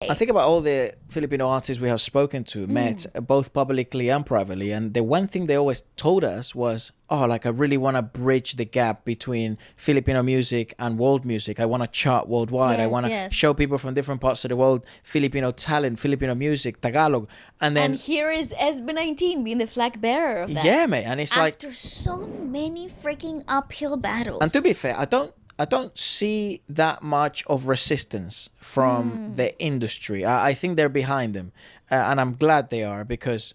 I think about all the Filipino artists we have spoken to, met both publicly and privately, and the one thing they always told us was, oh, like I really want to bridge the gap between Filipino music and world music. I want to chart worldwide. I want to show people from different parts of the world Filipino talent, Filipino music, Tagalog. And here is SB19 being the flag bearer of that. Yeah, mate. And it's like, after so many freaking uphill battles. And to be fair, I don't see that much of resistance from the industry. I think they're behind them. And I'm glad they are, because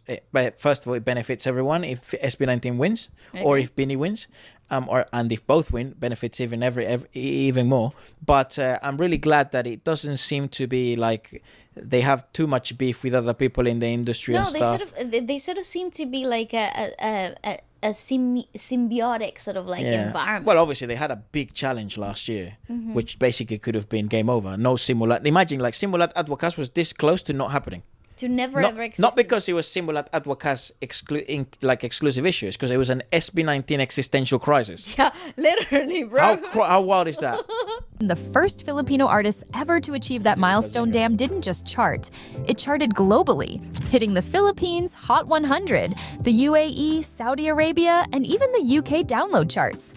first of all, it benefits everyone if SB19 wins, or if Beanie wins, and if both win, benefits even more. But I'm really glad that it doesn't seem to be like they have too much beef with other people in the industry and stuff. They sort of seem to be like a symbiotic sort of like environment. Well, obviously they had a big challenge last year, which basically could have been game over. No Simulat. Imagine like Simulat at Wakas was this close to not happening. To never ever exist. Not because it was Simulat at Wakas exclusive issues, because it was an SB19 existential crisis. Yeah, literally, bro. How wild is that? The first Filipino artist ever to achieve that milestone, Damn, didn't just chart. It charted globally, hitting the Philippines Hot 100, the UAE, Saudi Arabia, and even the UK download charts.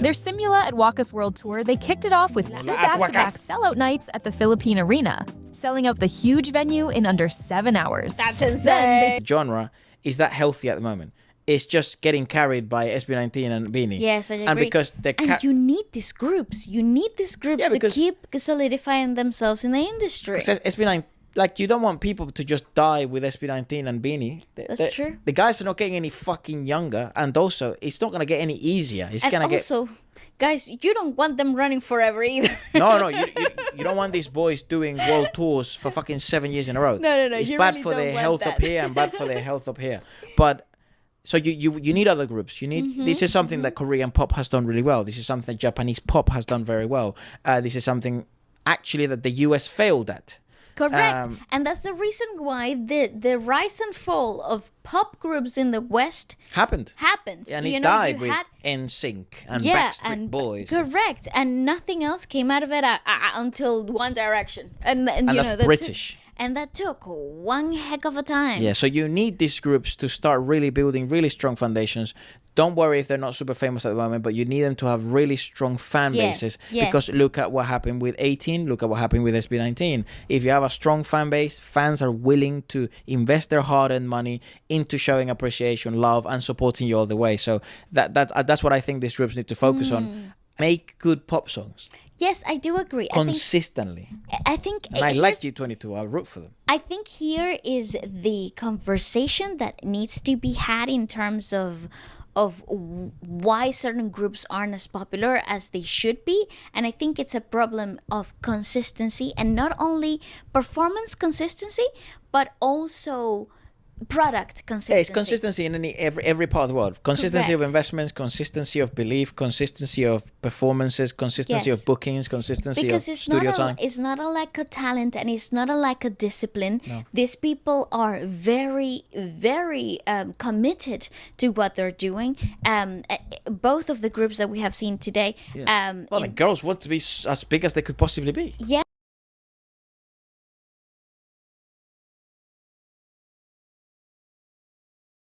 Their Simula at Wakas World Tour, they kicked it off with 2 back-to-back sellout nights at the Philippine Arena, selling out the huge venue in under 7 hours. That's insane. Genre is that healthy at the moment? It's just getting carried by SB19 and Beanie. Yes, I agree. And because you need these groups. You need these groups to keep solidifying themselves in the industry. Because SB19, like, you don't want people to just die with SB19 and Beanie. That's true. The guys are not getting any fucking younger, and also it's not gonna get any easier. It's gonna get. Guys, you don't want them running forever either. No, you don't want these boys doing world tours for fucking 7 years in a row. No. It's bad for their health up here and bad for their health up here. But so you need other groups. You need this is something that Korean pop has done really well. This is something that Japanese pop has done very well. This is something actually that the US failed at. Correct. And that's the reason why the rise and fall of pop groups in the West happened. And it died with NSYNC and Backstreet Boys. Correct. And nothing else came out of it until One Direction. And that's British. And that took one heck of a time. Yeah, so you need these groups to start really building really strong foundations. Don't worry if they're not super famous at the moment, but you need them to have really strong fan bases. Because look at what happened with 18, look at what happened with SB19. If you have a strong fan base, fans are willing to invest their hard-earned money into showing appreciation, love, and supporting you all the way. So that's what I think these groups need to focus on. Make good pop songs. Yes, I do agree. Consistently. I think and I like U22. I'll root for them. I think here is the conversation that needs to be had in terms of why certain groups aren't as popular as they should be. And I think it's a problem of consistency, and not only performance consistency, but also product consistency. It's consistency in every part of the world. Consistency of investments, consistency of belief, consistency of performances, consistency of bookings, consistency of studio time. It's not a lack of talent, and it's not a lack of discipline. No. These people are very, very committed to what they're doing. Both of the groups that we have seen today. The girls want to be as big as they could possibly be. Yeah.